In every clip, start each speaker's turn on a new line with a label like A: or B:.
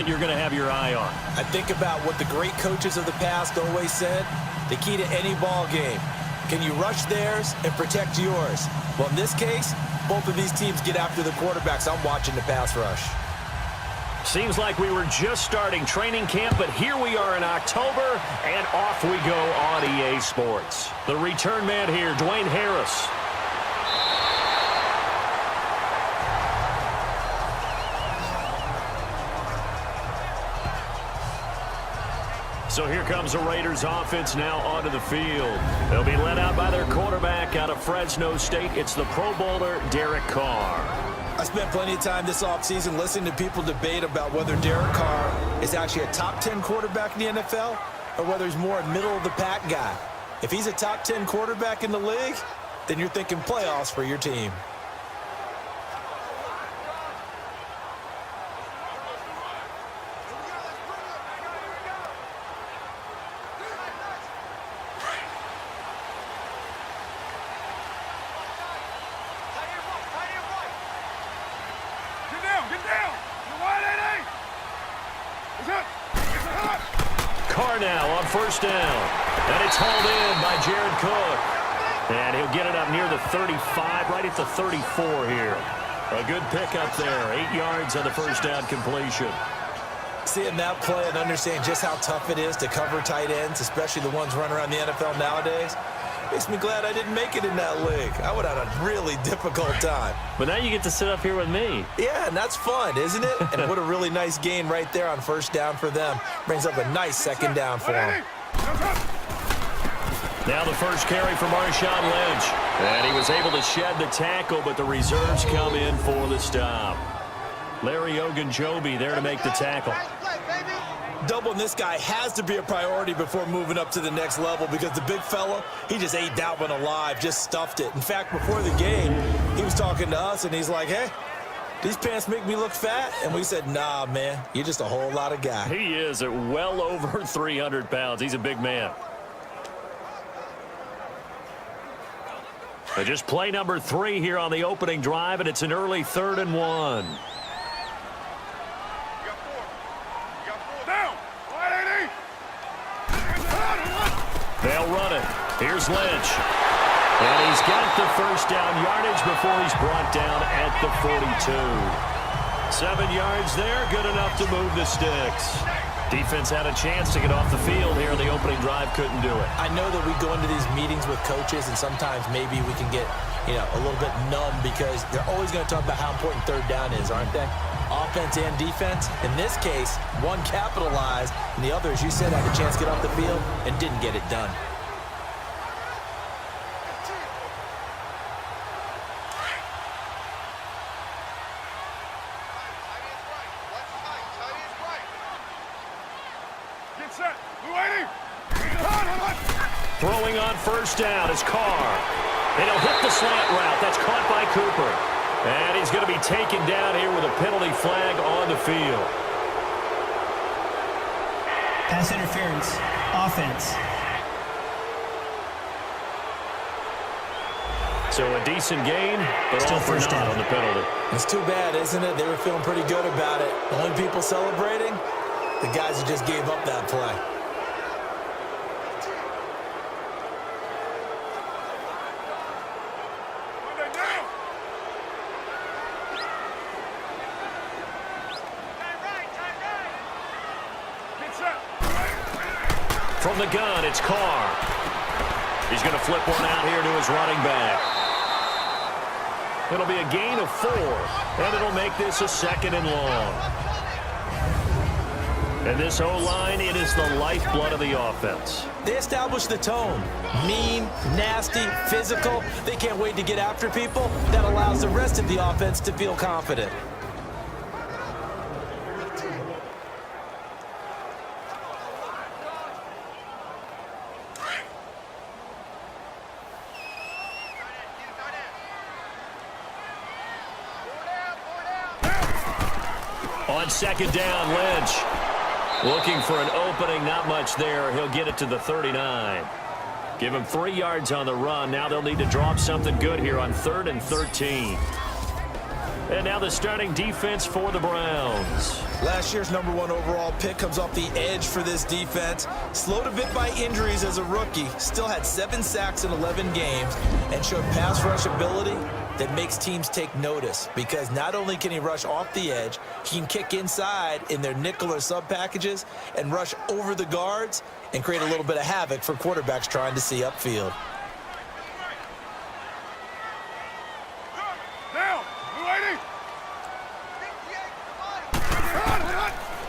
A: you're going to have your eye on?
B: I think about what the great coaches of the past always said. The key to any ball game. Can you rush theirs and protect yours? Well, in this case, both of these teams get after the quarterbacks. I'm watching the pass rush.
A: Seems like we were just starting training camp, but here we are in October, and off we go on EA Sports. The return man here, Dwayne Harris. So here comes the Raiders offense now onto the field. They'll be led out by their quarterback out of Fresno State. It's the Pro Bowler, Derek Carr.
B: I spent plenty of time this offseason listening to people debate about whether Derek Carr is actually a top 10 quarterback in the NFL or whether he's more a middle-of-the-pack guy. If he's a top 10 quarterback in the league, then you're thinking playoffs for your team.
A: Carr now on first down. And it's hauled in by Jared Cook. And he'll get it up near the 35, right at the 34 here. A good pickup there. 8 yards on the first down completion.
B: Seeing that play and understanding just how tough it is to cover tight ends, especially the ones running around the NFL nowadays, makes me glad I didn't make it in that league. I would have had a really difficult time.
A: But now you get to sit up here with me.
B: Yeah, and that's fun, isn't it? And what a really nice gain right there on first down for them. Brings up a nice second down for them.
A: Now the first carry for Marshawn Lynch. And he was able to shed the tackle, but the reserves come in for the stop. Larry Ogunjobi there to make the tackle.
B: Doubling this guy has to be a priority before moving up to the next level because the big fella, he just ate that one alive, just stuffed it. In fact, before the game, he was talking to us, and he's like, hey, these pants make me look fat? And we said, nah, man, you're just a whole lot of guy.
A: He is at well over 300 pounds. He's a big man. But just play number 3 here on the opening drive, and it's an early 3rd and 1. They'll run it. Here's Lynch. And he's got the first down yardage before he's brought down at the 42. 7 yards there, good enough to move the sticks. Defense had a chance to get off the field here. The opening drive couldn't do it.
B: I know that we go into these meetings with coaches, and sometimes maybe we can get, a little bit numb because they're always going to talk about how important third down is, aren't they? Offense and defense. In this case, one capitalized, and the other, as you said, had a chance to get off the field and didn't get it done.
A: Throwing on first down is Carr. And he'll hit the slant route. That's caught by Cooper. And he's going to be taken down here with a penalty flag on the field.
C: Pass interference. Offense.
A: So a decent gain, but
C: Still
A: all for
C: first
A: naught
C: down
A: on the penalty.
B: It's too bad, isn't it? They were feeling pretty good about it. The only people celebrating, the guys who just gave up that play.
A: From the gun, it's Carr. He's going to flip one out here to his running back. It'll be a gain of 4, and it'll make this a 2nd and long. And this O-line, it is the lifeblood of the offense.
B: They establish the tone. Mean, nasty, physical. They can't wait to get after people. That allows the rest of the offense to feel confident.
A: On second down, Lynch looking for an opening. Not much there. He'll get it to the 39. Give him 3 yards on the run. Now they'll need to drop something good here on 3rd and 13. And now the starting defense for the Browns.
B: Last year's #1 overall pick comes off the edge for this defense. Slowed a bit by injuries as a rookie. Still had 7 sacks in 11 games and showed pass rush ability that makes teams take notice, because not only can he rush off the edge, he can kick inside in their nickel or sub packages and rush over the guards and create a little bit of havoc for quarterbacks trying to see upfield.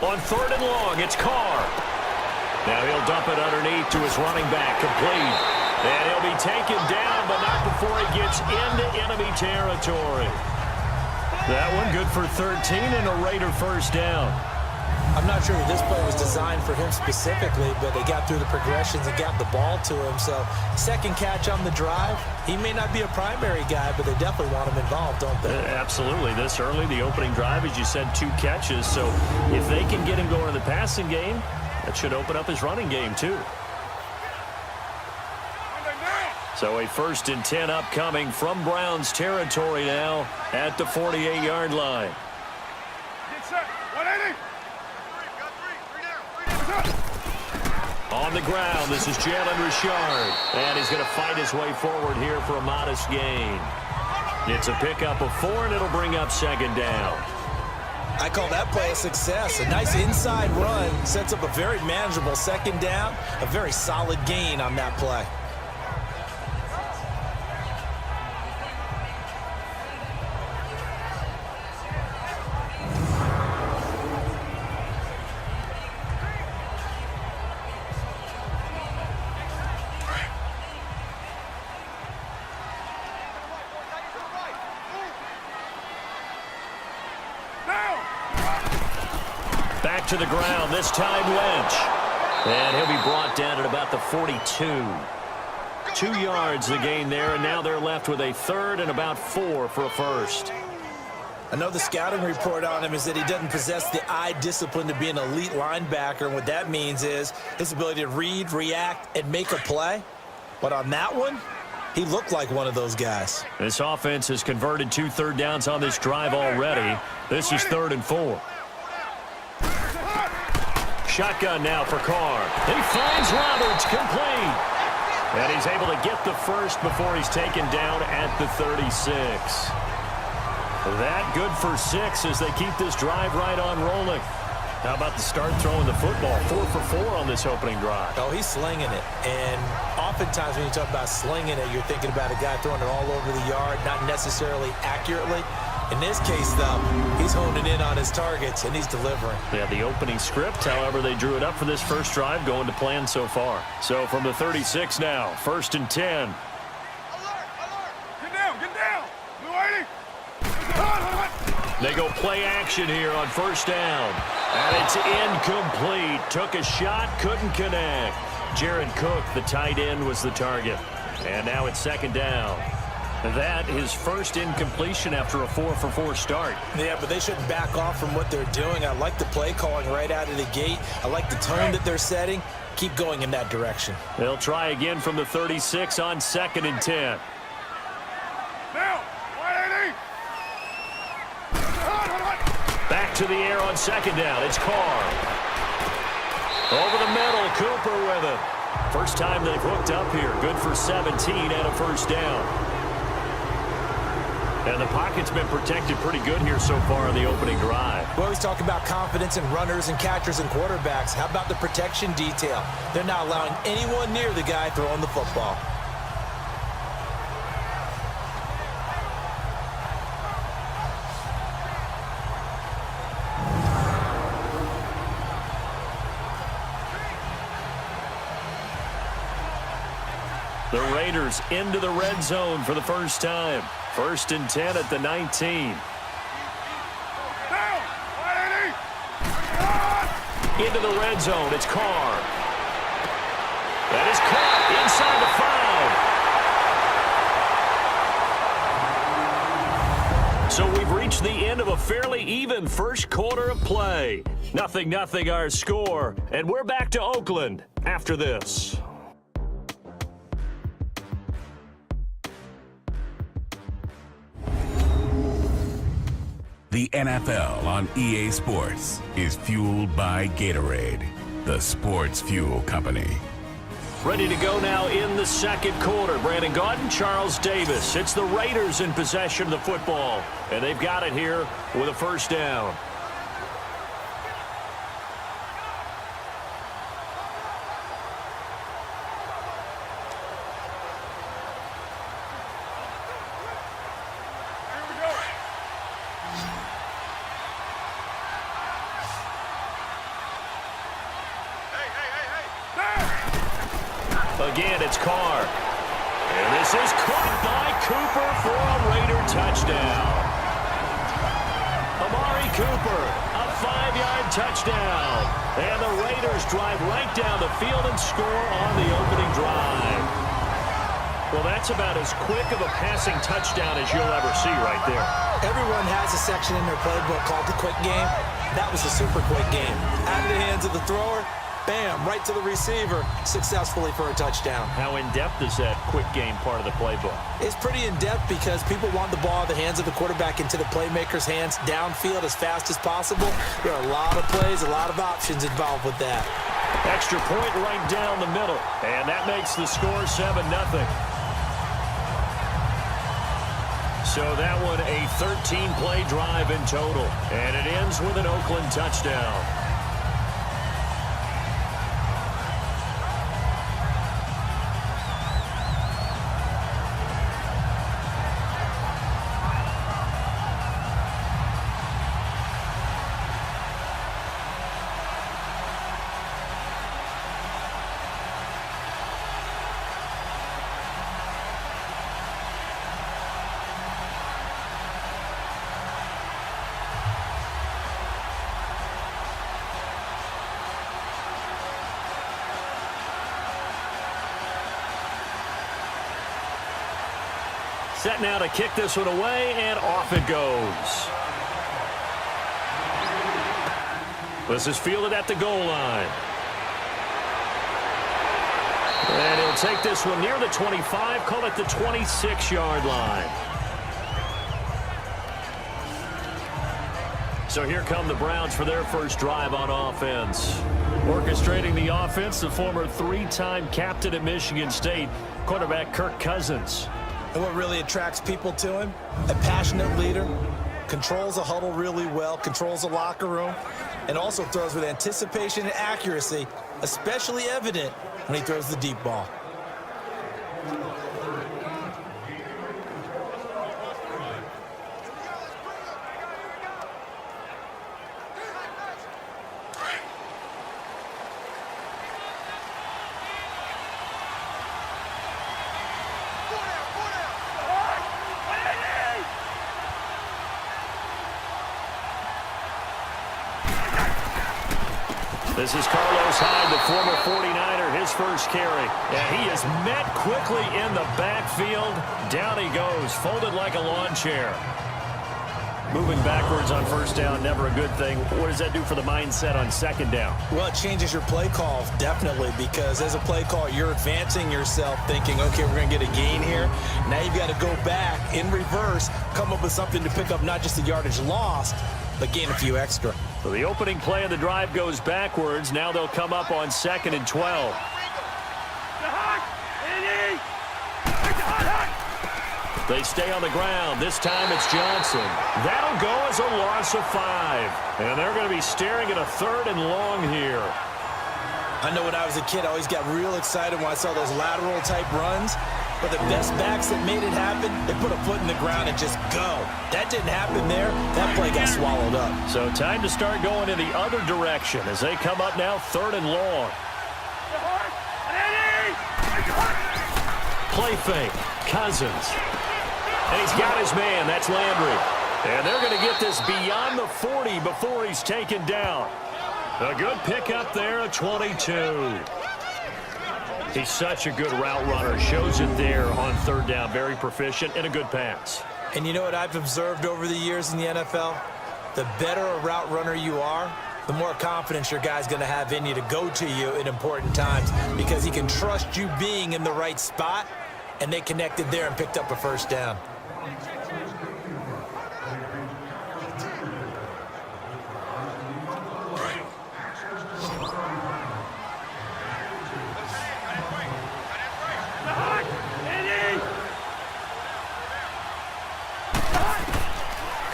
A: On 3rd and long, it's Carr. Now he'll dump it underneath to his running back, complete. And he'll be taken down, but not before he gets into enemy territory. That one good for 13 and a Raider first down.
B: I'm not sure this play was designed for him specifically, but they got through the progressions and got the ball to him. So, second catch on the drive. He may not be a primary guy, but they definitely want him involved, don't they?
A: Absolutely. This early, the opening drive, as you said, 2 catches. So, if they can get him going in the passing game, that should open up his running game, too. So, a 1st and 10 upcoming from Browns territory now at the 48-yard line. On the ground, this is Jalen Richard. And he's going to fight his way forward here for a modest gain. It's a pickup of 4, and it'll bring up 2nd down.
B: I call that play a success. A nice inside run sets up a very manageable 2nd down. A very solid gain on that play.
A: Back to the ground, this time Lynch. And he'll be brought down at about the 42. 2 yards the gain there, and now they're left with a 3rd and about 4 for a first.
B: I know the scouting report on him is that he doesn't possess the eye discipline to be an elite linebacker, and what that means is his ability to read, react, and make a play. But on that one, he looked like one of those guys.
A: This offense has converted 2 third downs on this drive already. This is 3rd and 4. Shotgun now for Carr. He finds Roberts, complete. And he's able to get the first before he's taken down at the 36. That good for 6 as they keep this drive right on rolling. How about the start throwing the football? 4 for 4 on this opening drive.
B: Oh, he's slinging it. And oftentimes when you talk about slinging it, you're thinking about a guy throwing it all over the yard, not necessarily accurately. In this case, though, he's honing in on his targets, and he's delivering.
A: Yeah, the opening script, however, they drew it up for this first drive, going to plan so far. So from the 36 now, 1st and 10.
D: Alert, alert. Get down. Blue 80.
A: They go play action here on 1st down. And it's incomplete. Took a shot, couldn't connect. Jared Cook, the tight end, was the target. And now it's 2nd down. That is first incompletion after a 4 for 4 start.
B: Yeah, but they shouldn't back off from what they're doing. I like the play calling right out of the gate. I like the tone that they're setting. Keep going in that direction.
A: They'll try again from the 36 on 2nd and 10.
D: Now, 180.
A: Back to the air on 2nd down. It's Carr. Over the middle, Cooper with it. First time they've hooked up here. Good for 17 and a 1st down. And the pocket's been protected pretty good here so far in the opening drive.
B: We always talk about confidence in runners and catchers and quarterbacks. How about the protection detail? They're not allowing anyone near the guy throwing the football.
A: The Raiders into the red zone for the first time. 1st and 10 at the 19. Into the red zone, it's Carr. That is caught inside the 5. So we've reached the end of a fairly even first quarter of play. 0-0 our score, and we're back to Oakland after this.
E: The NFL on EA Sports is fueled by Gatorade, the sports fuel company.
A: Ready to go now in the second quarter. Brandon Gaudin, Charles Davis. It's the Raiders in possession of the football, and they've got it here with a first down. Again, it's Carr. And this is caught by Cooper for a Raider touchdown. Amari Cooper, a 5-yard touchdown. And the Raiders drive right down the field and score on the opening drive. Well, that's about as quick of a passing touchdown as you'll ever see right there.
B: Everyone has a section in their playbook called the quick game. That was a super quick game. Out of the hands of the thrower, bam, right to the receiver, successfully for a touchdown.
A: How in-depth is that quick game part of the playbook?
B: It's pretty in-depth because people want the ball in the hands of the quarterback into the playmaker's hands downfield as fast as possible. There are a lot of plays, a lot of options involved with that.
A: Extra point right down the middle, and that makes the score 7-0. So that one a 13-play drive in total, and it ends with an Oakland touchdown. Set now to kick this one away, and off it goes. This is fielded at the goal line. And he'll take this one near the 25, call it the 26-yard line. So here come the Browns for their first drive on offense. Orchestrating the offense, the former 3-time captain at Michigan State, quarterback Kirk Cousins.
B: And what really attracts people to him? A passionate leader, controls a huddle really well, controls the locker room, and also throws with anticipation and accuracy, especially evident when he throws the deep ball.
A: This is Carlos Hyde, the former 49er, his first carry. And he is met quickly in the backfield. Down he goes, folded like a lawn chair. Moving backwards on first down, never a good thing. What does that do for the mindset on second down?
B: Well, it changes your play call, definitely, because as a play call, you're advancing yourself thinking, okay, we're going to get a gain here. Now you've got to go back in reverse, come up with something to pick up not just the yardage lost, but gain a few extra.
A: So the opening play of the drive goes backwards. Now they'll come up on 2nd and 12. They stay on the ground. This time it's Johnson. That'll go as a loss of 5. And they're going to be staring at a 3rd and long here.
B: I know when I was a kid, I always got real excited when I saw those lateral-type runs. But the best backs that made it happen, they put a foot in the ground and just go. That didn't happen there. That play got swallowed up.
A: So time to start going in the other direction as they come up now 3rd and long. Play fake. Cousins. And he's got his man. That's Landry. And they're going to get this beyond the 40 before he's taken down. A good pickup there, a 22. He's such a good route runner. Shows it there on 3rd down. Very proficient and a good pass.
B: And you know what I've observed over the years in the NFL? The better a route runner you are, the more confidence your guy's going to have in you to go to you in important times because he can trust you being in the right spot, and they connected there and picked up a first down.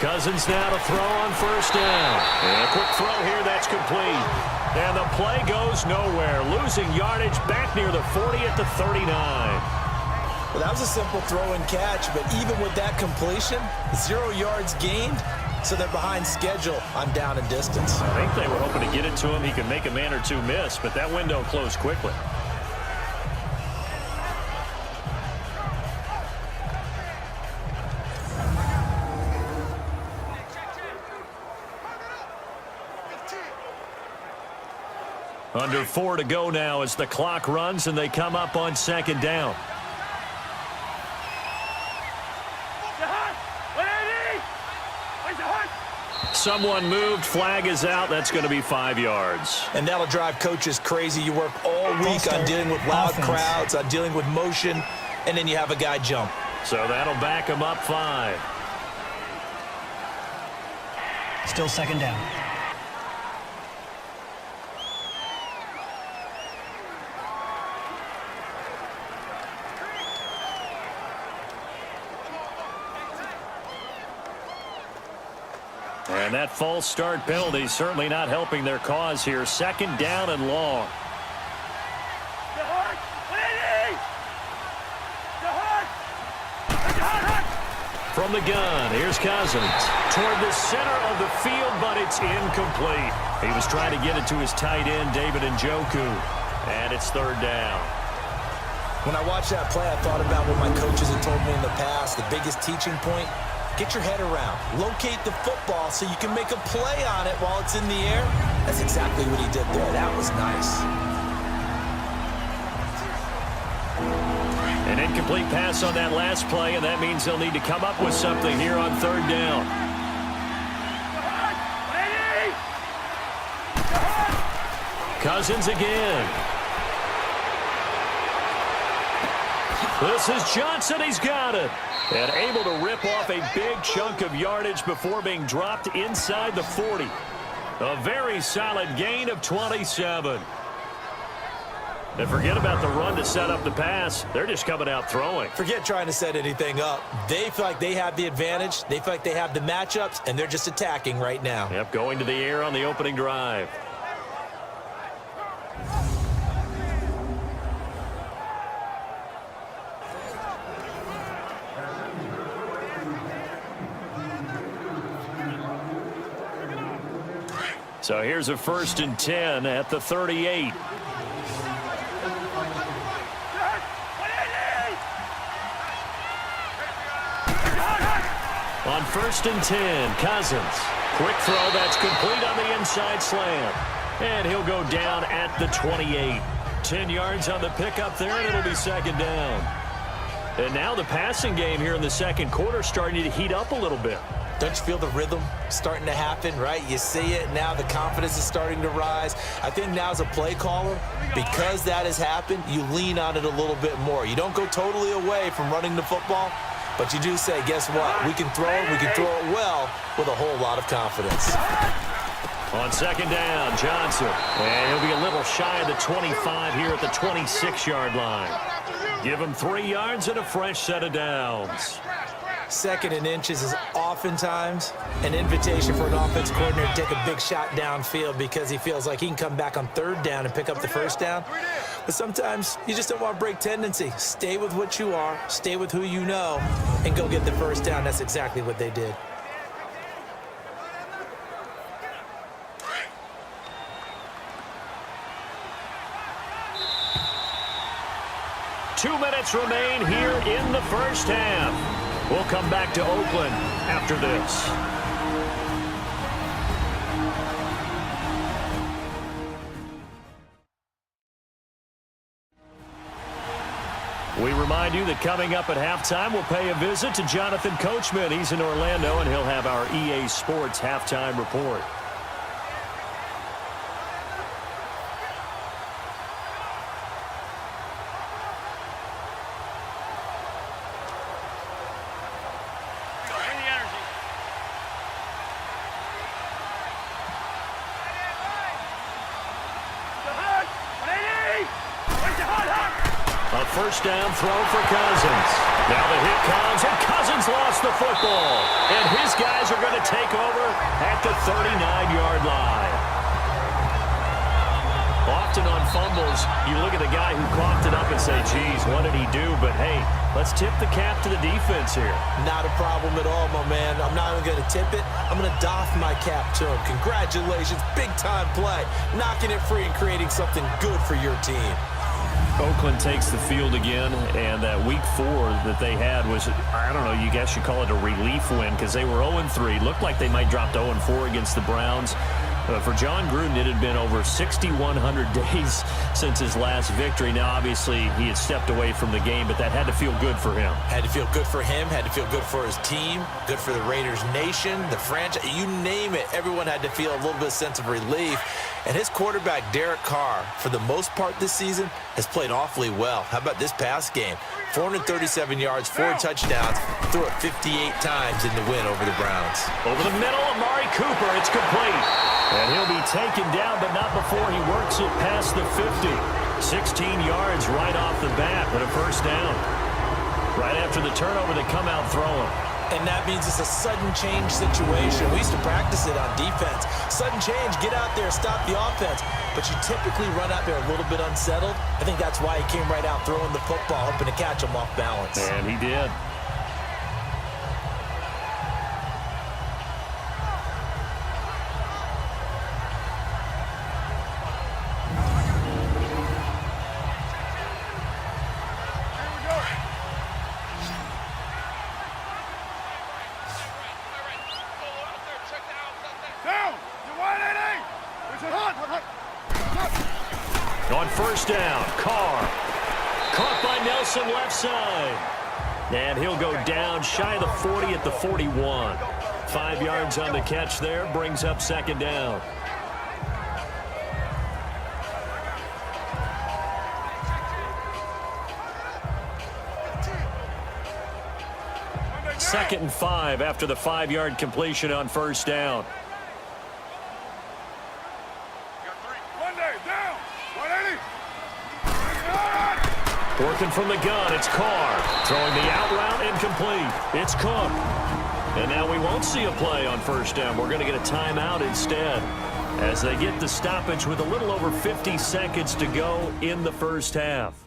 A: Cousins now to throw on first down. And a quick throw here, that's complete. And the play goes nowhere, losing yardage back near the 40 at the 39.
B: Well, that was a simple throw and catch, but even with that completion, 0 yards gained, so they're behind schedule on down and distance.
A: I think they were hoping to get it to him. He could make a man or two miss, but that window closed quickly. Under 4 to go now as the clock runs and they come up on second down. Someone moved, flag is out. That's going to be 5 yards.
B: And that'll drive coaches crazy. You work all week on dealing with loud crowds, on dealing with motion, and then you have a guy jump.
A: So that'll back him up 5.
C: Still second down.
A: And that false start penalty certainly not helping their cause here. Second down and long. From the gun, here's Cousins. Toward the center of the field, but it's incomplete. He was trying to get it to his tight end, David Njoku. And it's third down.
B: When I watched that play, I thought about what my coaches had told me in the past. The biggest teaching point, get your head around. Locate the football so you can make a play on it while it's in the air. That's exactly what he did there. That was nice.
A: An incomplete pass on that last play, and that means they'll need to come up with something here on third down. Cousins again. This is Johnson. He's got it. And able to rip off a big chunk of yardage before being dropped inside the 40. A very solid gain of 27. And forget about the run to set up the pass. They're just coming out throwing.
B: Forget trying to set anything up. They feel like they have the advantage. They feel like they have the matchups, and they're just attacking right now.
A: Yep, going to the air on the opening drive. So here's a 1st and 10 at the 38. On 1st and 10, Cousins. Quick throw that's complete on the inside slant. And he'll go down at the 28. 10 yards on the pickup there, and it'll be second down. And now the passing game here in the second quarter starting to heat up a little bit.
B: Don't you feel the rhythm starting to happen, right? You see it now. The confidence is starting to rise. I think now as a play caller, because that has happened, you lean on it a little bit more. You don't go totally away from running the football, but you do say, guess what? We can throw it. We can throw it well with a whole lot of confidence.
A: On second down, Johnson. And he'll be a little shy of the 25 here at the 26-yard line. Give him 3 yards and a fresh set of downs.
B: 2nd and inches is oftentimes an invitation for an offense coordinator to take a big shot downfield because he feels like he can come back on 3rd down and pick up the 1st down. But sometimes you just don't want to break tendency. Stay with what you are, stay with who you know, and go get the 1st down. That's exactly what they did.
A: Two minutes remain here in the first half. We'll come back to Oakland after this. We remind you that coming up at halftime, we'll pay a visit to Jonathan Coachman. He's in Orlando, and he'll have our EA Sports halftime report. A first down throw for Cousins. Now the hit comes, and Cousins lost the football. And his guys are going to take over at the 39-yard line. Often on fumbles, you look at the guy who coughed it up and say, geez, what did he do? But, hey, let's tip the cap to the defense here.
B: Not a problem at all, my man. I'm not even going to tip it. I'm going to doff my cap to him. Congratulations. Big-time play. Knocking it free and creating something good for your team.
A: Oakland takes the field again, and that week 4 that they had was, I don't know, you guess you call it a relief win because they were 0-3. Looked like they might drop to 0-4 against the Browns. For John Gruden, it had been over 6,100 days since his last victory. Now, obviously, he had stepped away from the game, but that had to feel good for him.
B: Had to feel good for him, had to feel good for his team, good for the Raiders nation, the franchise, you name it. Everyone had to feel a little bit of sense of relief. And his quarterback, Derek Carr, for the most part this season, has played awfully well. How about this past game? 437 yards, 4 touchdowns, threw it 58 times in the win over the Browns.
A: Over the middle, Amari Cooper, it's complete. And he'll be taken down, but not before he works it past the 50. 16 yards right off the bat, but a first down. Right after the turnover, they come out throwing.
B: And that means it's a sudden change situation. We used to practice it on defense. Sudden change, get out there, stop the offense. But you typically run out there a little bit unsettled. I think that's why he came right out throwing the football, hoping to catch him off balance.
A: And he did. On first down, Carr. Caught by Nelson left side. And he'll go down shy of the 40 at the 41. 5 yards on the catch there, brings up second down. Second and 5 after the 5-yard completion on first down. Working from the gun, it's Carr. Throwing the out route, incomplete. It's Cook. And now we won't see a play on first down. We're going to get a timeout instead as they get the stoppage with a little over 50 seconds to go in the first half.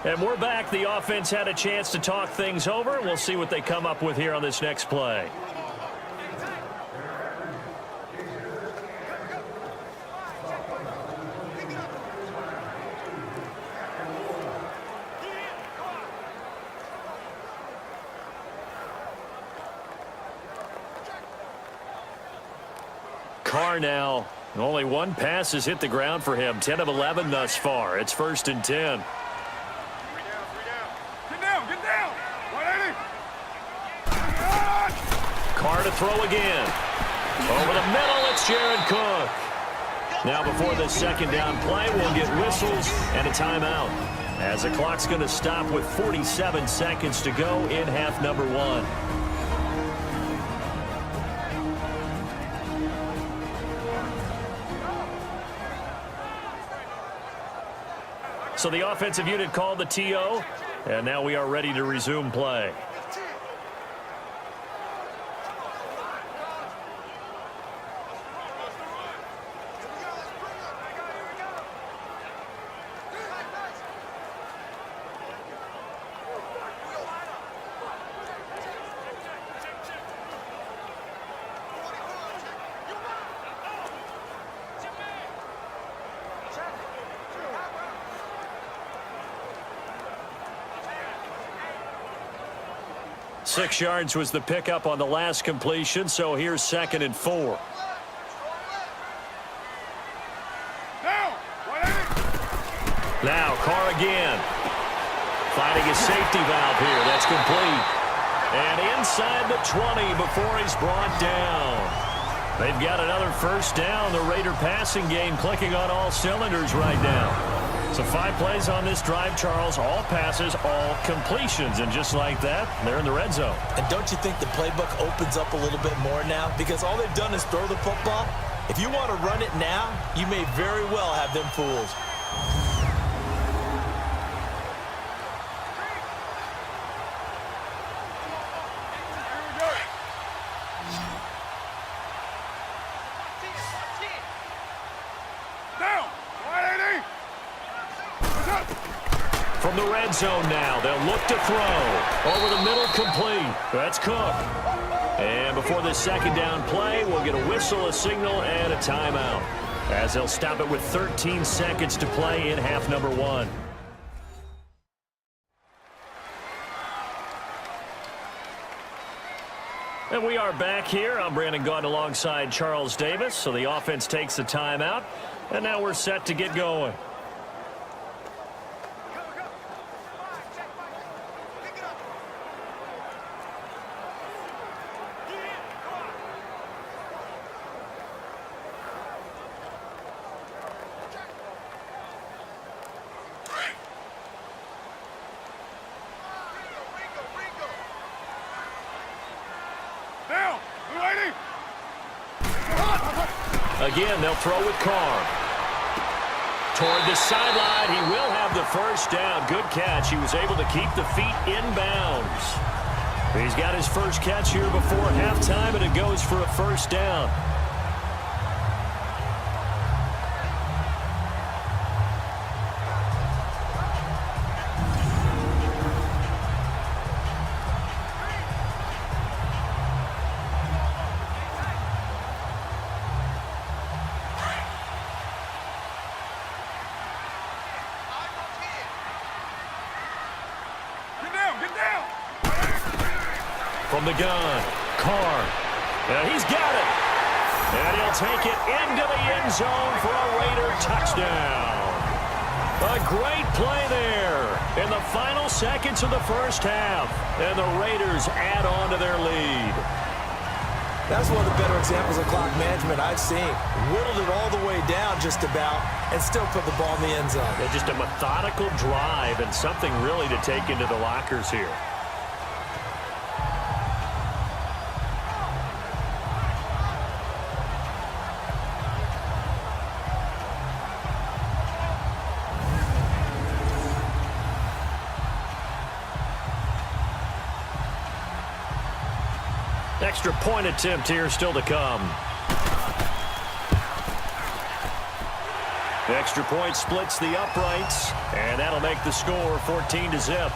A: And we're back. The offense had a chance to talk things over. We'll see what they come up with here on this next play. Carr now, only one pass has hit the ground for him. 10 of 11 thus far. It's first and 10.
D: Get down, get down. 180.
A: Carr to throw again. Over the middle, it's Jared Cook. Now before the second down play, we'll get whistles and a timeout, as the clock's going to stop with 47 seconds to go in half number 1. So the offensive unit called the TO, and now we are ready to resume play. Six yards was the pickup on the last completion, so here's second and 4. Now Carr again. Finding his safety valve here. That's complete. And inside the 20 before he's brought down. They've got another first down. The Raider passing game clicking on all cylinders right now. So 5 plays on this drive, Charles. All passes, all completions. And just like that, they're in the red zone.
B: And don't you think the playbook opens up a little bit more now? Because all they've done is throw the football. If you want to run it now, you may very well have them fooled.
A: From the red zone now, they'll look to throw. Over the middle, complete. That's Cook. And before this second down play, we'll get a whistle, a signal, and a timeout, as they'll stop it with 13 seconds to play in half number 1. And we are back here. I'm Brandon Gaudin alongside Charles Davis. So the offense takes the timeout, and now we're set to get going. Again, they'll throw with Carr. Toward the sideline, he will have the first down. Good catch. He was able to keep the feet in bounds. He's got his first catch here before halftime, and it goes for a first down. From the gun, Carr. And he's got it. And he'll take it into the end zone for a Raider touchdown. A great play there in the final seconds of the first half. And the Raiders add on to their lead.
B: That's one of the better examples of clock management I've seen. Whittled it all the way down just about and still put the ball in the end zone.
A: Yeah, just a methodical drive and something really to take into the lockers here. Extra point attempt here still to come. The extra point splits the uprights, and that'll make the score 14-0.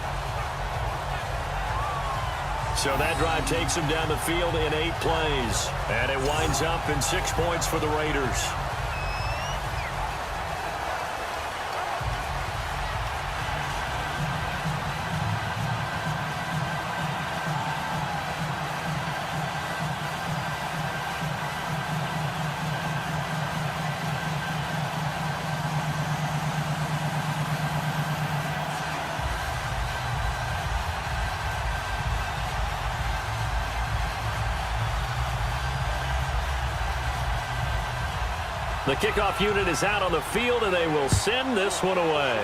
A: So that drive takes them down the field in 8 plays, and it winds up in 6 points for the Raiders. The kickoff unit is out on the field, and they will send this one away.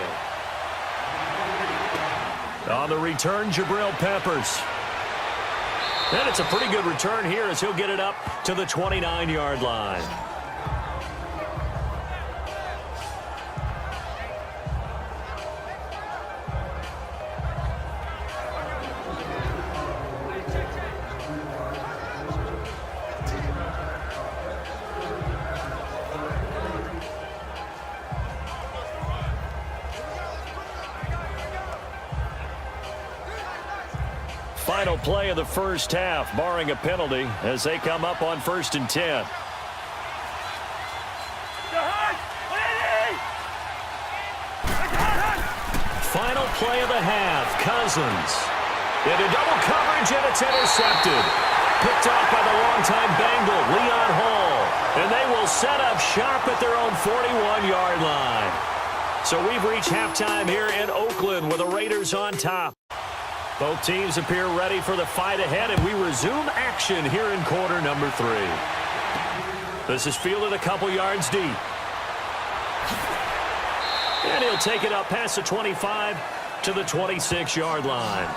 A: On the return, Jabril Peppers. And it's a pretty good return here as he'll get it up to the 29-yard line. Final play of the first half, barring a penalty, as they come up on 1st and 10. Final play of the half, Cousins. Into double coverage, and it's intercepted. Picked off by the longtime Bengal, Leon Hall. And they will set up shop at their own 41-yard line. So we've reached halftime here in Oakland with the Raiders on top. Both teams appear ready for the fight ahead, and we resume action here in quarter number 3. This is fielded a couple yards deep. And he'll take it up past the 25 to the 26-yard line.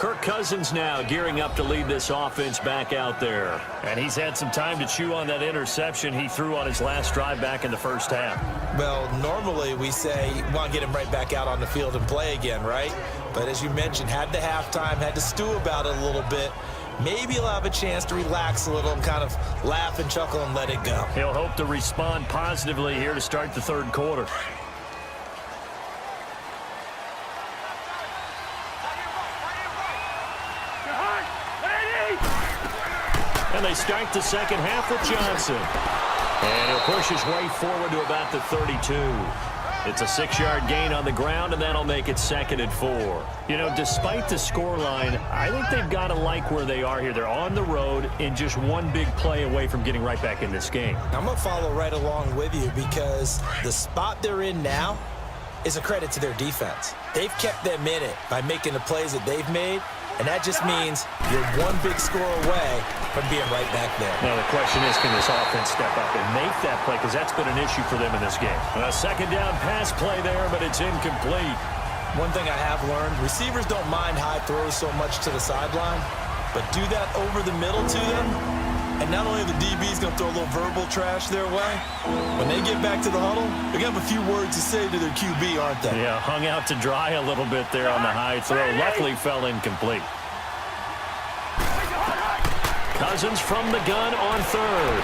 A: Kirk Cousins now gearing up to lead this offense back out there. And he's had some time to chew on that interception he threw on his last drive back in the first half.
B: Well, normally we say you want to get him right back out on the field and play again, right? But as you mentioned, had the halftime, had to stew about it a little bit. Maybe he'll have a chance to relax a little and kind of laugh and chuckle and let it go.
A: He'll hope to respond positively here to start the third quarter. And they start the second half with Johnson. And he'll push his way forward to about the 32. It's a 6-yard gain on the ground, and that'll make it 2nd and 4. You know, despite the scoreline, I think they've got to like where they are here. They're on the road and just one big play away from getting right back in this game.
B: I'm going to follow right along with you because the spot they're in now is a credit to their defense. They've kept them in it by making the plays that they've made, and that just means you're one big score away from being right back there.
A: Now the question is, can this offense step up and make that play? Because that's been an issue for them in this game. A second down pass play there, but it's incomplete.
B: One thing I have learned, receivers don't mind high throws so much to the sideline, but do that over the middle to them, and not only are the DBs going to throw a little verbal trash their way, when they get back to the huddle, they're going to have a few words to say to their QB, aren't they?
A: Yeah, hung out to dry a little bit there on the high throw. Luckily fell incomplete. Cousins from the gun on third.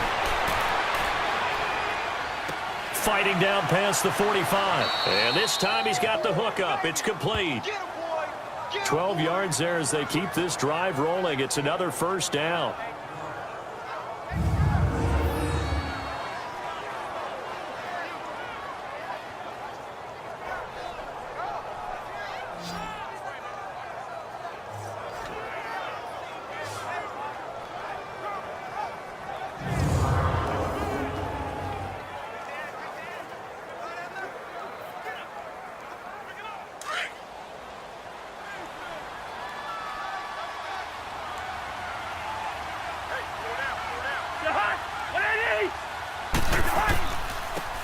A: Fighting down past the 45. And this time he's got the hook up. It's complete. 12 yards there as they keep this drive rolling. It's another first down.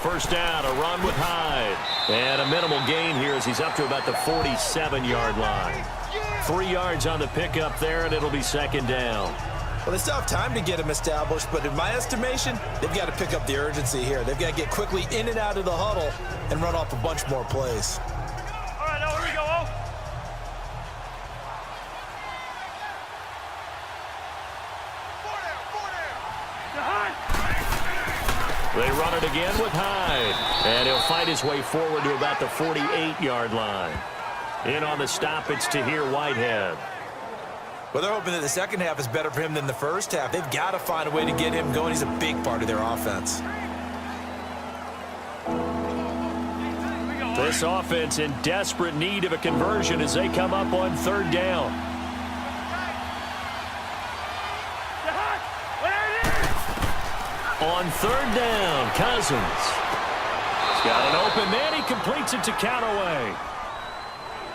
A: First down, a run with Hyde. And a minimal gain here as he's up to about the 47-yard line. 3 yards on the pickup there, and it'll be second down.
B: Well, they still have time to get him established, but in my estimation, they've got to pick up the urgency here. They've got to get quickly in and out of the huddle and run off a bunch more plays.
D: All right, now here we go.
A: They run it again with Hyde. And he'll fight his way forward to about the 48-yard line. In on the stop, it's Tahir Whitehead.
B: Well, they're hoping that the second half is better for him than the first half. They've got to find a way to get him going. He's a big part of their offense.
A: This offense in desperate need of a conversion as they come up on third down. On third down, Cousins. He's got an open man. He completes it to Callaway.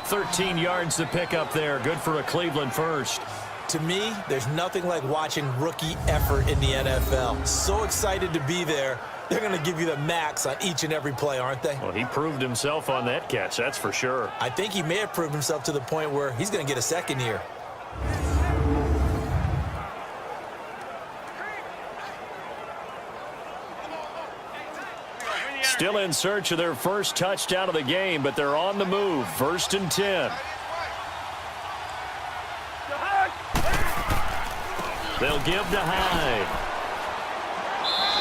A: 13 yards to pick up there. Good for a Cleveland first.
B: To me, there's nothing like watching rookie effort in the NFL. So excited to be there. They're going to give you the max on each and every play, aren't they?
A: Well, he proved himself on that catch, that's for sure.
B: I think he may have proved himself to the point where he's going to get a second here.
A: Still in search of their first touchdown of the game, but they're on the move. 1st and 10. They'll give to Hyde.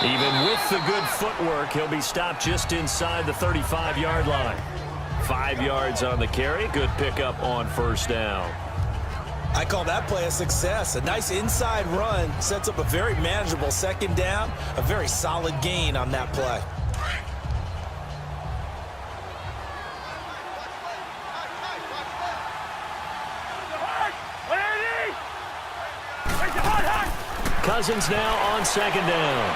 A: Even with the good footwork, he'll be stopped just inside the 35-yard line. 5 yards on the carry. Good pickup on first down.
B: I call that play a success. A nice inside run sets up a very manageable second down. A very solid gain on that play.
A: Cousins now on second down.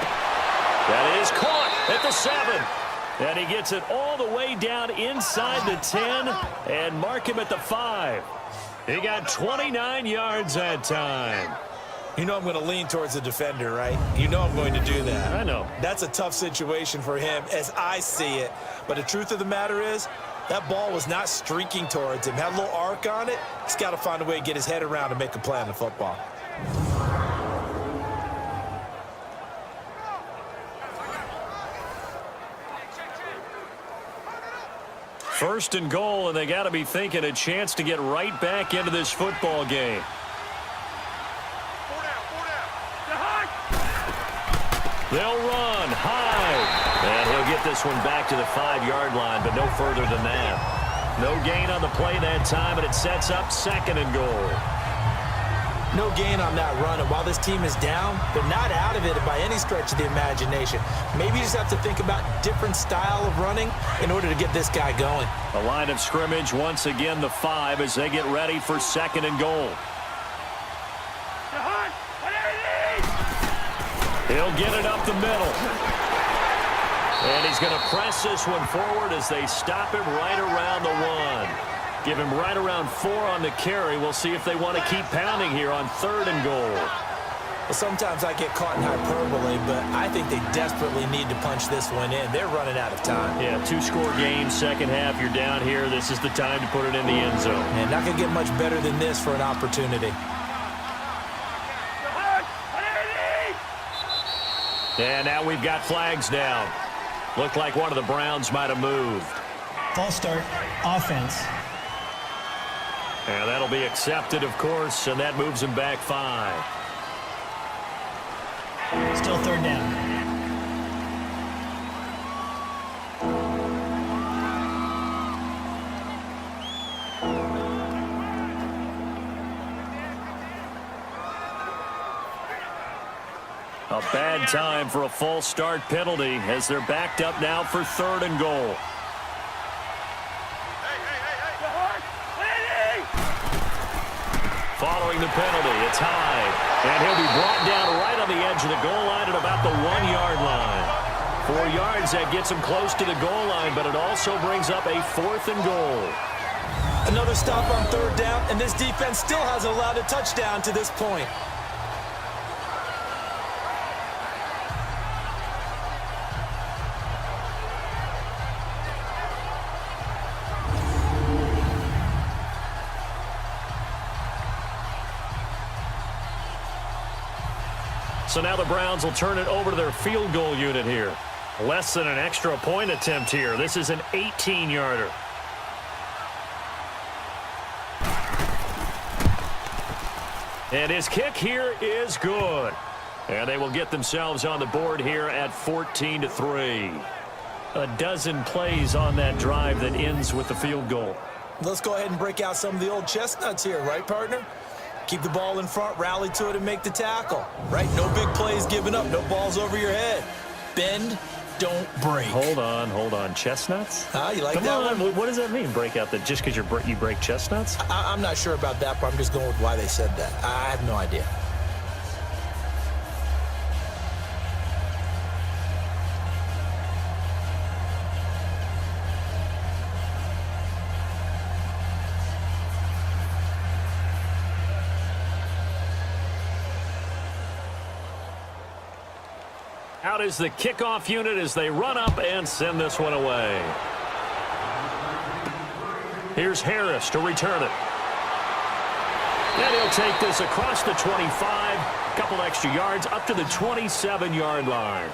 A: That is caught at the 7. And he gets it all the way down inside the 10 and mark him at the 5. He got 29 yards that time.
B: You know I'm going to lean towards the defender, right? You know I'm going to do that.
A: I know.
B: That's a tough situation for him as I see it. But the truth of the matter is, That ball was not streaking towards him. Had a little arc on it. He's got to find a way to get his head around and make a play on the football.
A: First and goal, and they got to be thinking a chance to get right back into this football game. They'll run high, and he'll get this one back to the 5-yard line, but no further than that. No gain on the play that time, and it sets up second and goal.
B: No gain on that run, and while this team is down, they're not out of it by any stretch of the imagination. Maybe you just have to think about different style of running in order to get this guy going.
A: A line of scrimmage, once again the 5 as they get ready for second and goal. He'll get it up the middle. And he's going to press this one forward as they stop him right around the 1. Give him right around 4 on the carry. We'll see if they want to keep pounding here on third and goal.
B: Well, sometimes I get caught in hyperbole, but I think they desperately need to punch this one in. They're running out of time.
A: Yeah, 2-score game, second half, you're down here. This is the time to put it in the end zone.
B: And not going to get much better than this for an opportunity.
A: And now we've got flags down. Looked like one of the Browns might have moved.
C: False start, offense.
A: And that'll be accepted, of course, and that moves him back 5.
C: Still third down.
A: A bad time for a false start penalty as they're backed up now for third and goal. Following the penalty, it's high. And he'll be brought down right on the edge of the goal line at about the 1-yard line. 4 yards, that gets him close to the goal line, but it also brings up a fourth and goal.
B: Another stop on third down, and this defense still hasn't allowed a touchdown to this point.
A: So now the Browns will turn it over to their field goal unit here. Less than an extra point attempt here. This is an 18-yarder. And his kick here is good. And they will get themselves on the board here at 14-3. A dozen plays on that drive that ends with the field goal.
B: Let's go ahead and break out some of the old chestnuts here, right, partner? Keep the ball in front, rally to it, and make the tackle. Right? No big plays given up. No balls over your head. Bend, don't break.
A: Hold on. Chestnuts?
B: You like
A: Come
B: that
A: on.
B: one?
A: What does that mean, break out? That just because you break chestnuts?
B: I'm not sure about that, but I'm just going with why they said that. I have no idea.
A: Out is the kickoff unit as they run up and send this one away. Here's Harris to return it. And he'll take this across the 25, a couple extra yards up to the 27-yard line.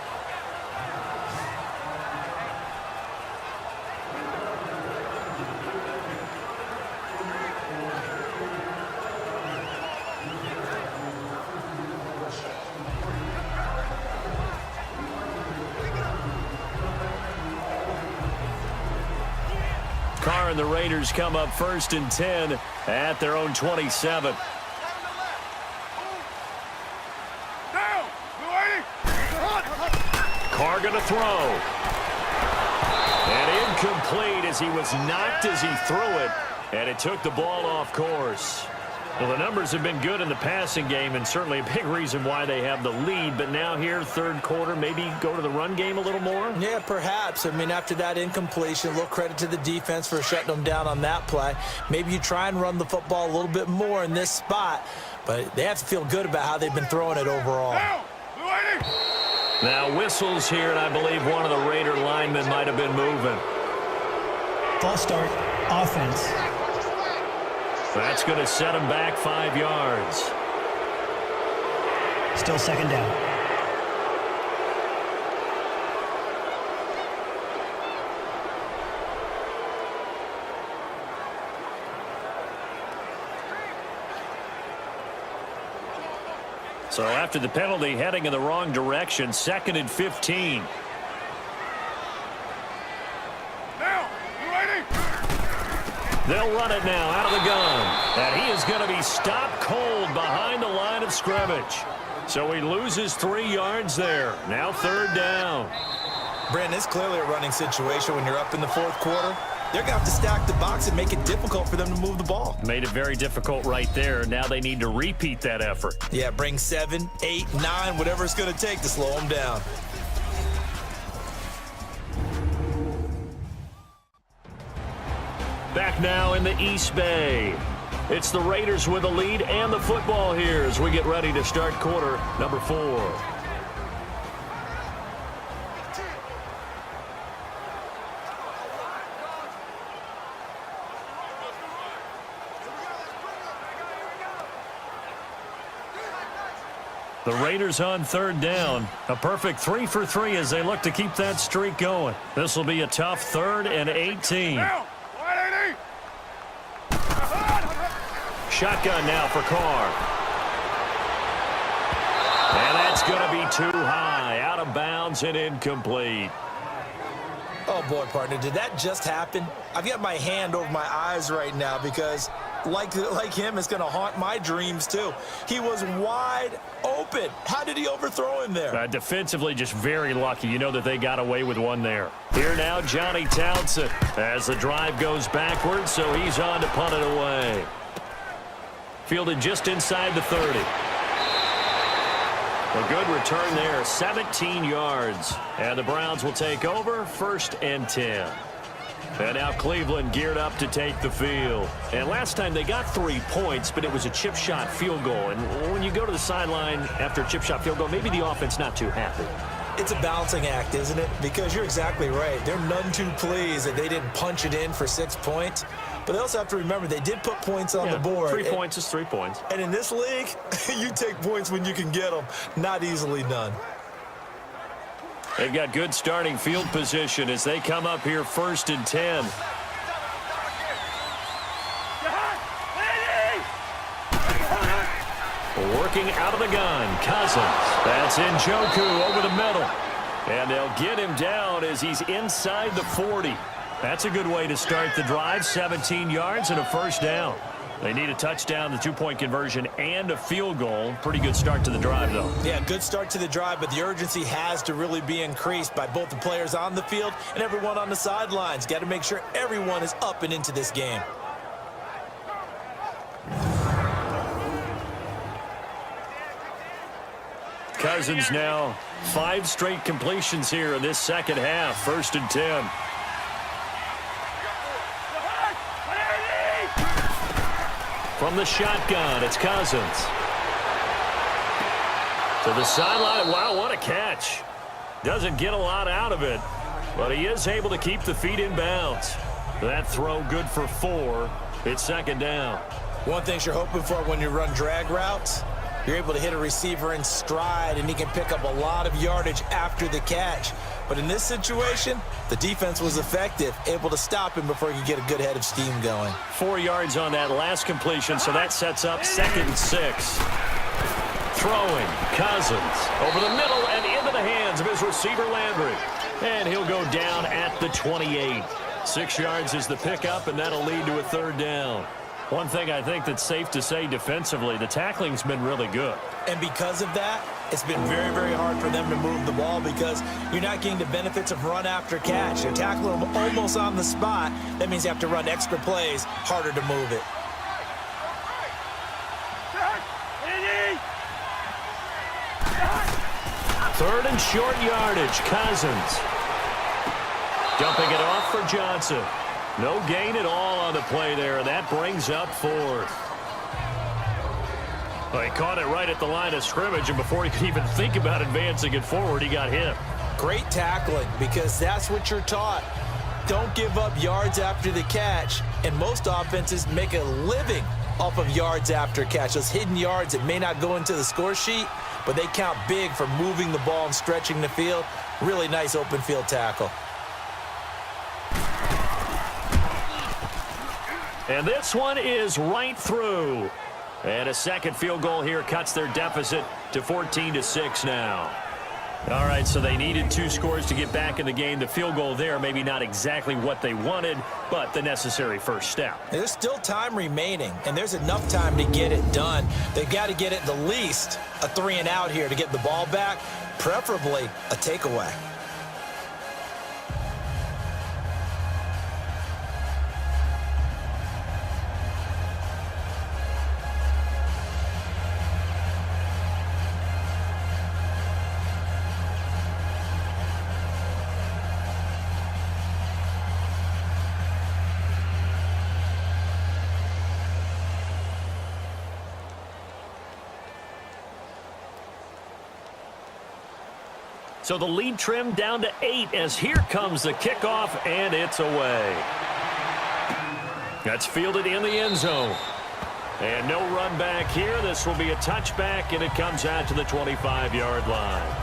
A: Carr and the Raiders come up first and 10 at their own 27. Carr going to throw. And incomplete as he was knocked as he threw it. And it took the ball off course. Well, the numbers have been good in the passing game and certainly a big reason why they have the lead. But now here, third quarter, maybe go to the run game a little more?
B: Yeah, perhaps. I mean, after that incompletion, a little credit to the defense for shutting them down on that play. Maybe you try and run the football a little bit more in this spot. But they have to feel good about how they've been throwing it overall.
A: Now whistles here, and I believe one of the Raider linemen might have been moving.
C: False start, offense.
A: That's going to set him back 5 yards.
C: Still second down.
A: So after the penalty, heading in the wrong direction, 2nd and 15. They'll run it now out of the gun. And he is going to be stopped cold behind the line of scrimmage. So he loses 3 yards there. Now 3rd down.
B: Brandon, it's clearly a running situation when you're up in the 4th quarter. They're going to have to stack the box and make it difficult for them to move the ball.
A: Made it very difficult right there. Now they need to repeat that effort.
B: Yeah, bring 7, 8, 9, whatever it's going to take to slow them down.
A: Back now in the East Bay. It's the Raiders with the lead and the football here as we get ready to start quarter number 4. The Raiders on 3rd down. A perfect 3 for 3 as they look to keep that streak going. This will be a tough 3rd and 18. Shotgun now for Carr. And that's going to be too high. Out of bounds and incomplete.
B: Oh, boy, partner, did that just happen? I've got my hand over my eyes right now because, like him, it's going to haunt my dreams, too. He was wide open. How did he overthrow him there?
A: Defensively, just very lucky. You know that they got away with one there. Here now, Johnny Townsend as the drive goes backwards, so he's on to punt it away. Fielded just inside the 30. A good return there, 17 yards. And the Browns will take over, 1st and 10. And now Cleveland geared up to take the field. And last time they got 3 points, but it was a chip shot field goal. And when you go to the sideline after a chip shot field goal, maybe the offense not too happy.
B: It's a balancing act, isn't it? Because you're exactly right. They're none too pleased that they didn't punch it in for 6 points. But they also have to remember they did put points on the board.
A: 3 points is 3 points.
B: And in this league, you take points when you can get them. Not easily done.
A: They've got good starting field position as they come up here 1st and 10. Working out of the gun, Cousins. That's Njoku over the middle. And they'll get him down as he's inside the 40. That's a good way to start the drive, 17 yards and a 1st down. They need a touchdown, the 2-point conversion, and a field goal. Pretty good start to the drive, though.
B: Yeah, good start to the drive, but the urgency has to really be increased by both the players on the field and everyone on the sidelines. Got to make sure everyone is up and into this game.
A: Cousins now 5 straight completions here in this second half, 1st and 10. From the shotgun, it's Cousins. To the sideline. Wow, what a catch. Doesn't get a lot out of it, but he is able to keep the feet in bounds. That throw good for 4. It's 2nd down.
B: One thing you're hoping for when you run drag routes, you're able to hit a receiver in stride, and he can pick up a lot of yardage after the catch. But in this situation, the defense was effective, able to stop him before he could get a good head of steam going.
A: 4 yards on that last completion, so that sets up 2nd and 6. Throwing, Cousins over the middle and into the hands of his receiver Landry. And he'll go down at the 28. 6 yards is the pickup, and that'll lead to a 3rd down. One thing I think that's safe to say defensively, the tackling's been really good.
B: And because of that, it's been very, very hard for them to move the ball because you're not getting the benefits of run after catch. You're tackling them almost on the spot. That means you have to run extra plays, harder to move it.
A: Third and short yardage, Cousins. Dumping it off for Johnson. No gain at all on the play there. That brings up 4th. Well, he caught it right at the line of scrimmage, and before he could even think about advancing it forward, he got hit.
B: Great tackling because that's what you're taught. don't give up yards after the catch, and most offenses make a living off of yards after catch. Those hidden yards that may not go into the score sheet, but they count big for moving the ball and stretching the field. Really nice open field tackle.
A: And this one is right through. And a second field goal here cuts their deficit to 14-6 now. All right, so they needed 2 scores to get back in the game. The field goal there, maybe not exactly what they wanted, but the necessary first step.
B: There's still time remaining, and there's enough time to get it done. They've got to get it the least a 3-and-out here to get the ball back, preferably a takeaway.
A: So the lead trimmed down to 8 as here comes the kickoff, and it's away. That's fielded in the end zone. And no run back here. This will be a touchback, and it comes out to the 25-yard line.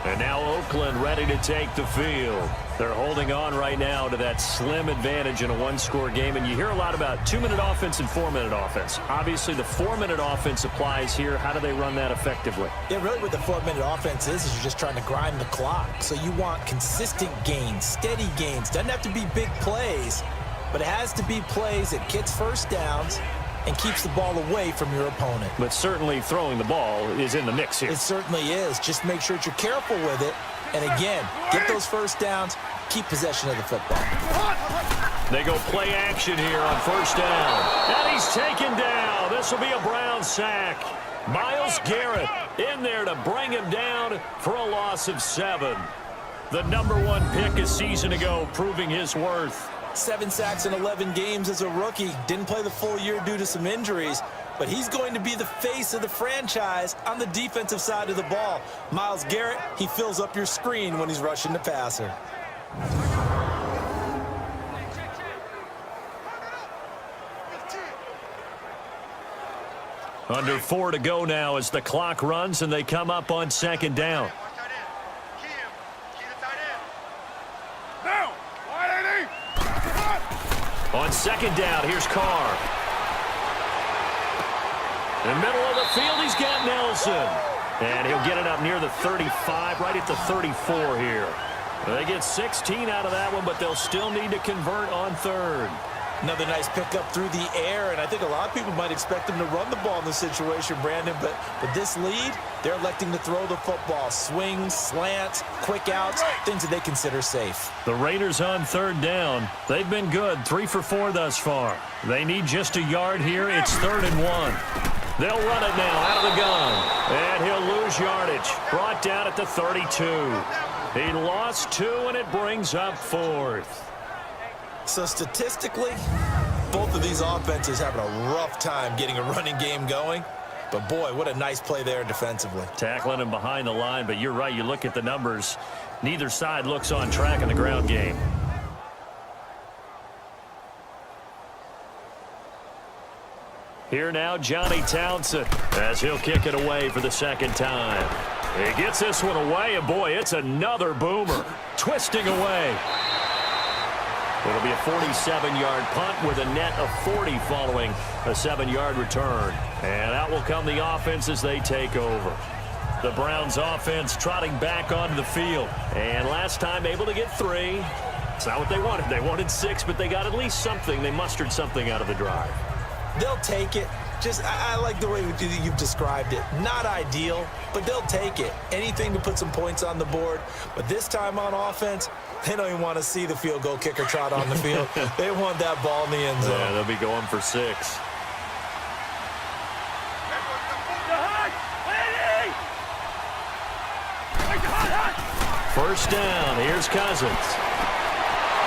A: And now Oakland ready to take the field. They're holding on right now to that slim advantage in a one-score game. And you hear a lot about 2-minute offense and 4-minute offense. Obviously, the 4-minute offense applies here. How do they run that effectively?
B: Yeah, really what the 4-minute offense is you're just trying to grind the clock. So you want consistent gains, steady gains. Doesn't have to be big plays, but it has to be plays that gets first downs and keeps the ball away from your opponent.
A: But certainly throwing the ball is in the mix here.
B: It certainly is. Just make sure that you're careful with it. And again, get those first downs, keep possession of the football.
A: They go play action here on first down. And he's taken down. This will be a Brown sack. Myles Garrett in there to bring him down for a loss of 7. The #1 pick a season ago, proving his worth.
B: 7 sacks in 11 games as a rookie. Didn't play the full year due to some injuries, but he's going to be the face of the franchise on the defensive side of the ball. Myles Garrett, he fills up your screen when he's rushing the passer.
A: Under 4 to go now as the clock runs and they come up on second down. On second down, here's Carr. In the middle of the field, he's got Nelson. And he'll get it up near the 35, right at the 34 here. They get 16 out of that one, but they'll still need to convert on third.
B: Another nice pickup through the air, and I think a lot of people might expect them to run the ball in this situation, Brandon, but with this lead, they're electing to throw the football. Swings, slants, quick outs, things that they consider safe.
A: The Raiders on third down. They've been good, 3 for 4 thus far. They need just a yard here. It's 3rd and 1. They'll run it now out of the gun, and he'll lose yardage. Brought down at the 32. He lost 2, and it brings up 4th.
B: So statistically, both of these offenses having a rough time getting a running game going. But boy, what a nice play there defensively.
A: Tackling him behind the line, but you're right. You look at the numbers. Neither side looks on track in the ground game. Here now, Johnny Townsend, as he'll kick it away for the second time. He gets this one away, and boy, it's another boomer. Twisting away. It'll be a 47-yard punt with a net of 40 following a 7-yard return. And out will come the offense as they take over. The Browns offense trotting back onto the field. And last time able to get 3. It's not what they wanted. They wanted 6, but they got at least something. They mustered something out of the drive.
B: They'll take it. I like the way you've described it. Not ideal, but they'll take it. Anything to put some points on the board. But this time on offense, they don't even want to see the field goal kicker trot on the field. They want that ball in the end zone.
A: Yeah, they'll be going for 6. First down. Here's Cousins.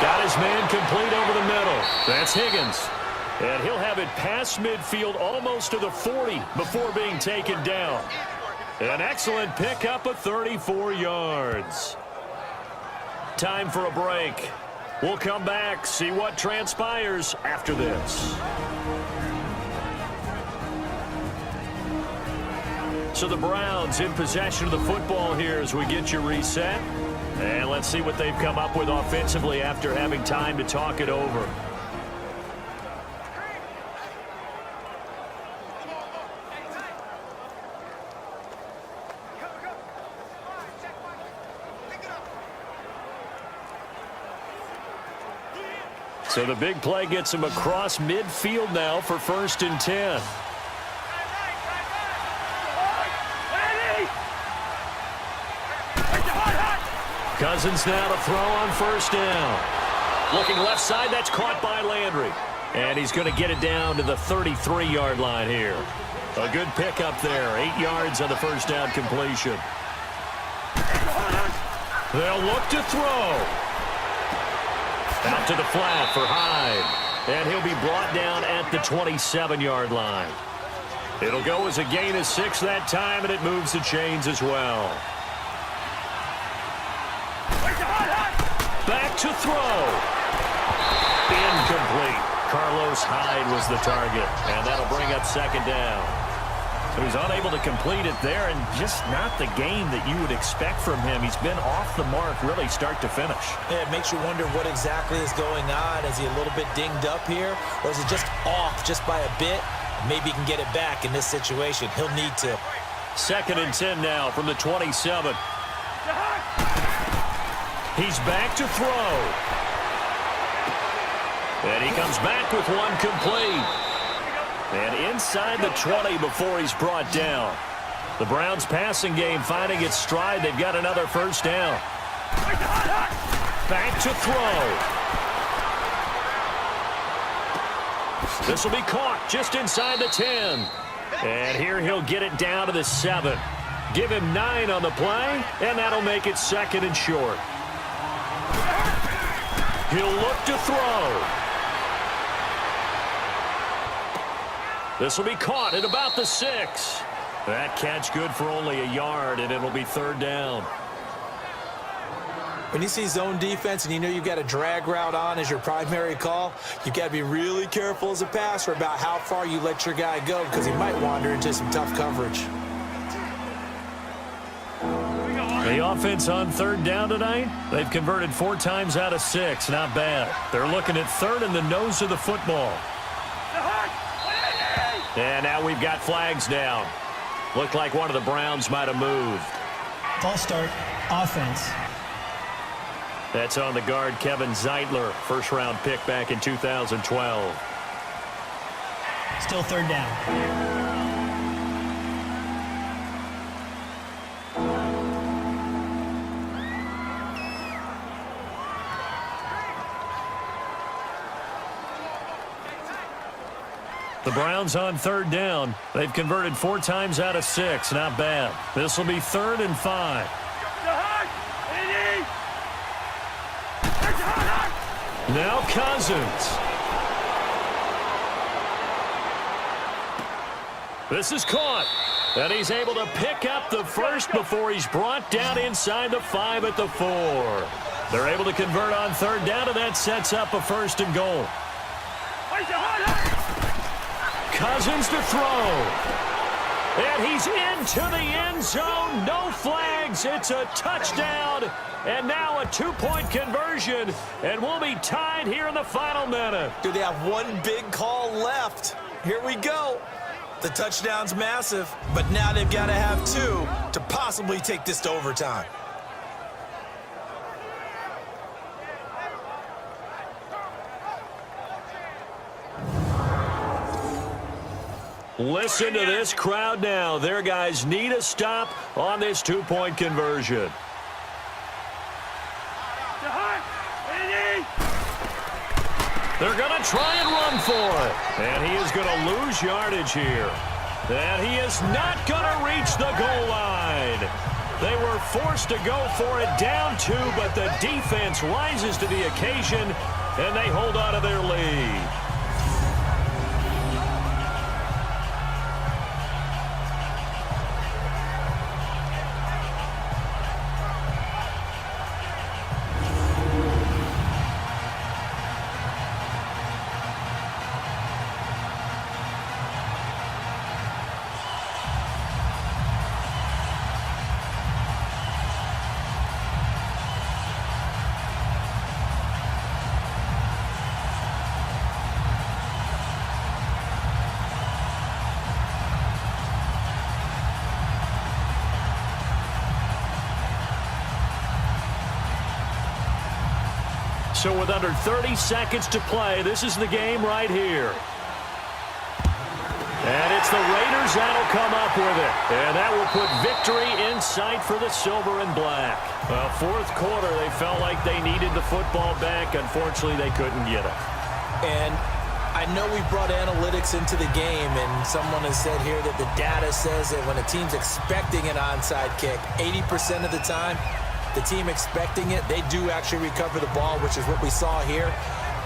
A: Got his man complete over the middle. That's Higgins. And he'll have it past midfield almost to the 40 before being taken down. An excellent pickup of 34 yards. Time for a break. We'll come back, see what transpires after this. So the Browns in possession of the football here as we get you reset. And let's see what they've come up with offensively after having time to talk it over. So the big play gets him across midfield now for 1st and 10. Cousins now to throw on 1st down. Looking left side, that's caught by Landry. And he's going to get it down to the 33-yard line here. A good pickup there. 8 yards on the 1st down completion. They'll look to throw. Out to the flat for Hyde. And he'll be brought down at the 27-yard line. It'll go as a gain of 6 that time, and it moves the chains as well. Back to throw. Incomplete. Carlos Hyde was the target, and that'll bring up 2nd down. So he's unable to complete it there, and just not the game that you would expect from him. He's been off the mark really start to finish.
B: Yeah, it makes you wonder what exactly is going on. Is he a little bit dinged up here, or is it just off just by a bit? Maybe he can get it back in this situation. He'll need to.
A: 2nd and 10 now from the 27. He's back to throw. And he comes back with one complete. And inside the 20 before he's brought down. The Browns passing game finding its stride. They've got another 1st down. Back to throw. This will be caught just inside the 10. And here he'll get it down to the 7. Give him 9 on the play, and that'll make it 2nd and short. He'll look to throw. This will be caught at about the 6. That catch good for only a yard, and it'll be 3rd down.
B: When you see zone defense and you know you've got a drag route on as your primary call, you've got to be really careful as a passer about how far you let your guy go because he might wander into some tough coverage.
A: The offense on 3rd down tonight, they've converted 4 times out of 6. Not bad. They're looking at 3rd in the nose of the football. And now we've got flags down. Looked like one of the Browns might have moved.
C: False start, offense.
A: That's on the guard, Kevin Zeitler, 1st-round pick back in 2012.
C: Still 3rd down.
A: The Browns on 3rd down. They've converted 4 times out of 6. Not bad. This will be 3rd and 5. Now Cousins. This is caught. And he's able to pick up the 1st before he's brought down inside the 5 at the 4. They're able to convert on 3rd down, and that sets up a 1st and goal. Cousins to throw. And he's into the end zone. No flags. It's a touchdown. And now a 2-point conversion. And we'll be tied here in the final minute.
B: Do they have one big call left? Here we go. The touchdown's massive, but now they've got to have 2 to possibly take this to overtime.
A: Listen to this crowd now. Their guys need a stop on this 2-point conversion. They're going to try and run for it. And he is going to lose yardage here. And he is not going to reach the goal line. They were forced to go for it down 2, but the defense rises to the occasion, and they hold on to their lead. So with under 30 seconds to play, this is the game right here. And it's the Raiders that'll come up with it. And that will put victory in sight for the silver and black. Well, fourth quarter, they felt like they needed the football back. Unfortunately, they couldn't get it.
B: And I know we brought analytics into the game, and someone has said here that the data says that when a team's expecting an onside kick, 80% of the time, the team expecting it, they do actually recover the ball, which is what we saw here.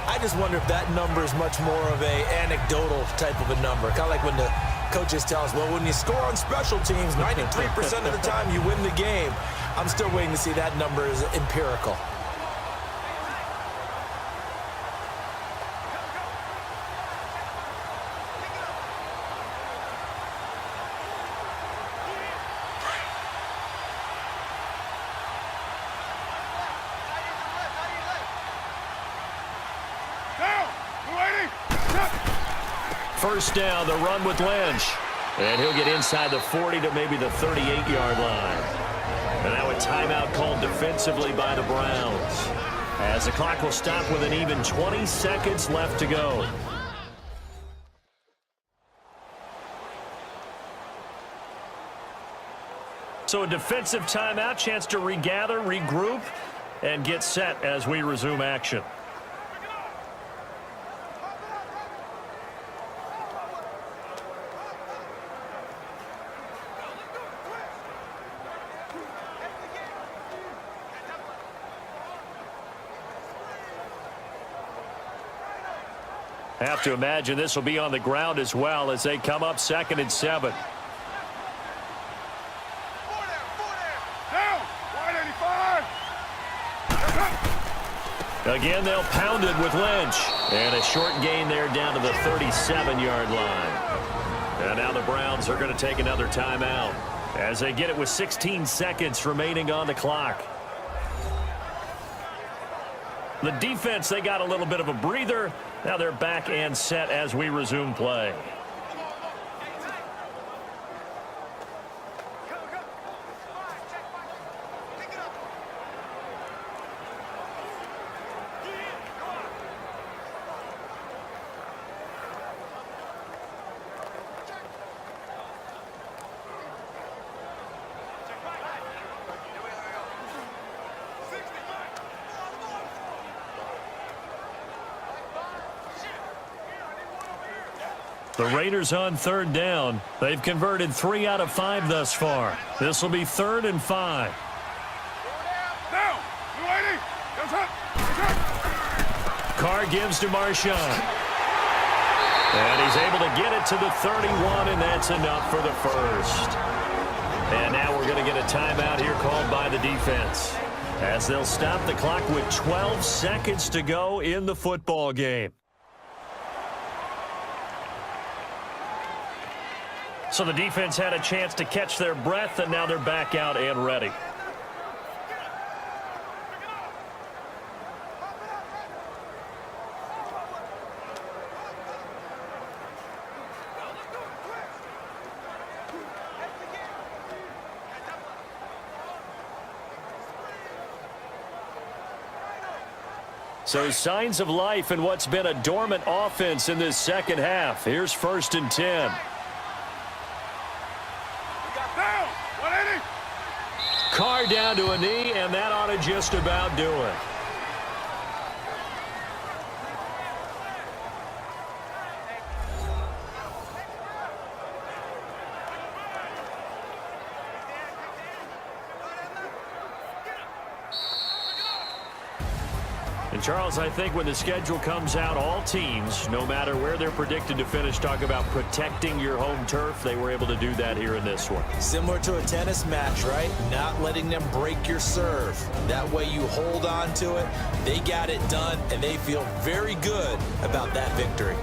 B: I just wonder if that number is much more of a anecdotal type of a number. Kind of like when the coaches tell us, well, when you score on special teams, 93% of the time you win the game. I'm still waiting to see that number is empirical.
A: First down, the run with Lynch. And he'll get inside the 40 to maybe the 38-yard line. And now a timeout called defensively by the Browns, as the clock will stop with an even 20 seconds left to go. So a defensive timeout, chance to regather, regroup, and get set as we resume action. Have to imagine this will be on the ground as well as they come up 2nd and 7. Again, they'll pound it with Lynch. And a short gain there down to the 37-yard line. And now the Browns are going to take another timeout as they get it with 16 seconds remaining on the clock. The defense, they got a little bit of a breather. Now they're back and set as we resume play. The Raiders on 3rd down. They've converted 3 out of 5 thus far. This will be 3rd and 5. Carr gives to Marshawn. And he's able to get it to the 31, and that's enough for the first. And now we're going to get a timeout here called by the defense, as they'll stop the clock with 12 seconds to go in the football game. So the defense had a chance to catch their breath, and now they're back out and ready. So signs of life in what's been a dormant offense in this second half. Here's 1st and 10. Carr down to a knee, and that ought to just about do it. And Charles, I think when the schedule comes out, all teams, no matter where they're predicted to finish, talk about protecting your home turf. They were able to do that here in this one.
B: Similar to a tennis match, right? Not letting them break your serve. That way you hold on to it. They got it done, and they feel very good about that victory.